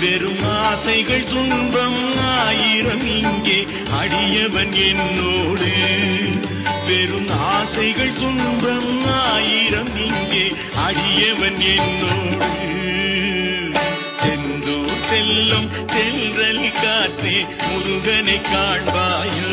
வெறும் ஆசைகள் துன்பம் ஆயிரம் இங்கே அடியவன் என்னோடு. வெறும் ஆசைகள் துன்பம் ஆயிரம் இங்கே அடியவன் என்னோடு. செந்தூர் செல்லும் தென்றல் காற்றே முருகனை காண்பாயோ.